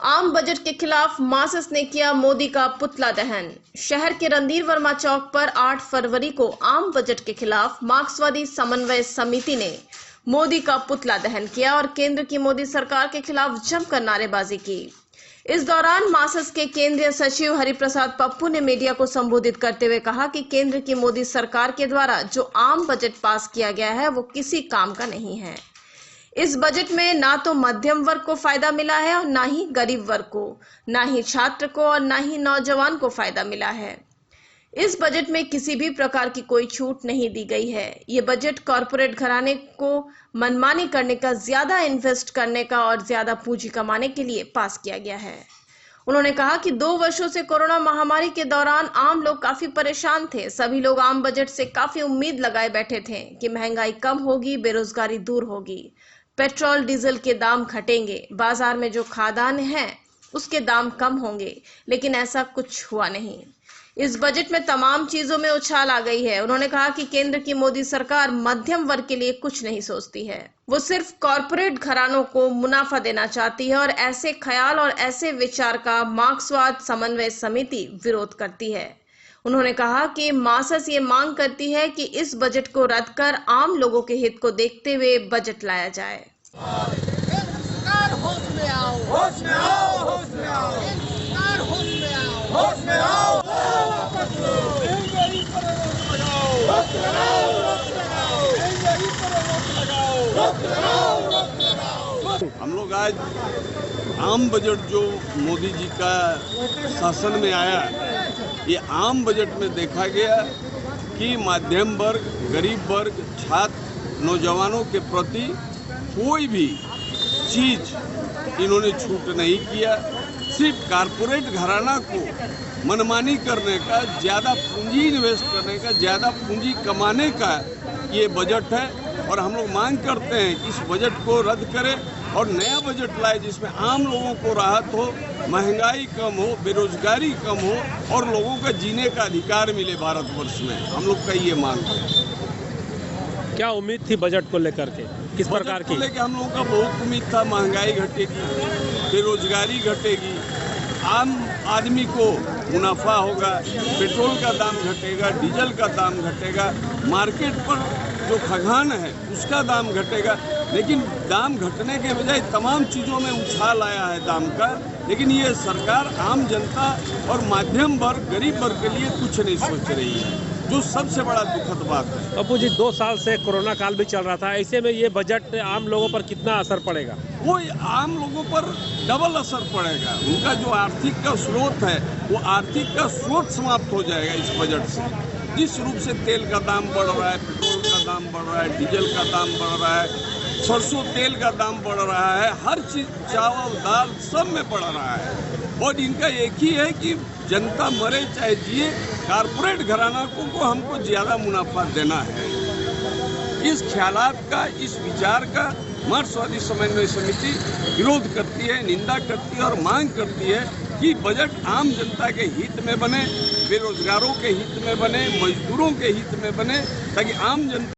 आम बजट के खिलाफ मार्क्सिस्ट ने किया मोदी का पुतला दहन। शहर के रणधीर वर्मा चौक पर 8 फरवरी को आम बजट के खिलाफ मार्क्सवादी समन्वय समिति ने मोदी का पुतला दहन किया और केंद्र की मोदी सरकार के खिलाफ जमकर नारेबाजी की। इस दौरान मार्क्सिस्ट के केंद्रीय सचिव हरिप्रसाद पप्पू ने मीडिया को संबोधित करते हुए कहा कि केंद्र की मोदी सरकार के द्वारा जो आम बजट पास किया गया है वो किसी काम का नहीं है। इस बजट में ना तो मध्यम वर्ग को फायदा मिला है और ना ही गरीब वर्ग को, ना ही छात्र को और ना ही नौजवान को फायदा मिला है। इस बजट में किसी भी प्रकार की कोई छूट नहीं दी गई है। ये बजट कॉरपोरेट घराने को मनमानी करने का, ज्यादा इन्वेस्ट करने का और ज्यादा पूंजी कमाने के लिए पास किया गया है। उन्होंने कहा कि 2 वर्षों से कोरोना महामारी के दौरान आम लोग काफी परेशान थे। सभी लोग आम बजट से काफी उम्मीद लगाए बैठे थे कि महंगाई कम होगी, बेरोजगारी दूर होगी, पेट्रोल डीजल के दाम घटेंगे, बाजार में जो खाद्यान्न है उसके दाम कम होंगे, लेकिन ऐसा कुछ हुआ नहीं। इस बजट में तमाम चीजों में उछाल आ गई है। उन्होंने कहा कि केंद्र की मोदी सरकार मध्यम वर्ग के लिए कुछ नहीं सोचती है, वो सिर्फ कॉरपोरेट घरानों को मुनाफा देना चाहती है और ऐसे ख्याल और ऐसे विचार का मार्क्सवाद समन्वय समिति विरोध करती है। उन्होंने कहा कि मार्क्सिस्ट ये मांग करती है कि इस बजट को रद्द कर आम लोगों के हित को देखते हुए बजट लाया जाए। हम लोग आज आम बजट जो मोदी जी का शासन में आया, ये आम बजट में देखा गया कि मध्यम वर्ग, गरीब वर्ग, छात्र, नौजवानों के प्रति कोई भी चीज इन्होंने छूट नहीं किया। सिर्फ कारपोरेट घराना को मनमानी करने का, ज़्यादा पूंजी इन्वेस्ट करने का, ज़्यादा पूंजी कमाने का ये बजट है। और हम लोग मांग करते हैं कि इस बजट को रद्द करें और नया बजट लाए जिसमें आम लोगों को राहत हो, महंगाई कम हो, बेरोजगारी कम हो और लोगों का जीने का अधिकार मिले भारतवर्ष में। हम लोग का ये मांग है। क्या उम्मीद थी बजट को लेकर के, किस प्रकार की? लेकर हम लोगों का बहुत उम्मीद था, महंगाई घटेगी, बेरोजगारी घटेगी, आम आदमी को मुनाफा होगा, पेट्रोल का दाम घटेगा, डीजल का दाम घटेगा, मार्केट पर जो खजाना है उसका दाम घटेगा। लेकिन दाम घटने के बजाय तमाम चीज़ों में उछाल आया है दाम का। लेकिन ये सरकार आम जनता और मध्यम वर्ग, गरीब वर्ग के लिए कुछ नहीं सोच रही है, जो सबसे बड़ा दुखद बात है। पप्पू जी, 2 साल से कोरोना काल भी चल रहा था, ऐसे में ये बजट आम लोगों पर कितना असर पड़ेगा? वो आम लोगों पर डबल असर पड़ेगा। उनका जो आर्थिक का स्रोत है वो आर्थिक का स्रोत समाप्त हो जाएगा इस बजट से। जिस रूप से तेल का दाम बढ़ रहा है, पेट्रोल का दाम बढ़ रहा है, डीजल का दाम बढ़ रहा है, सरसों तेल का दाम बढ़ रहा है, हर चीज, चावल दाल सब में बढ़ रहा है। और इनका एक ही है कि जनता मरे चाहे जिए, कारपोरेट घराना को हमको ज़्यादा मुनाफा देना है। इस ख्यालात का, इस विचार का मार्क्सवादी समन्वय समिति विरोध करती है, निंदा करती है और मांग करती है कि बजट आम जनता के हित में बने, बेरोजगारों के हित में बने, मजदूरों के हित में बने, ताकि आम जनता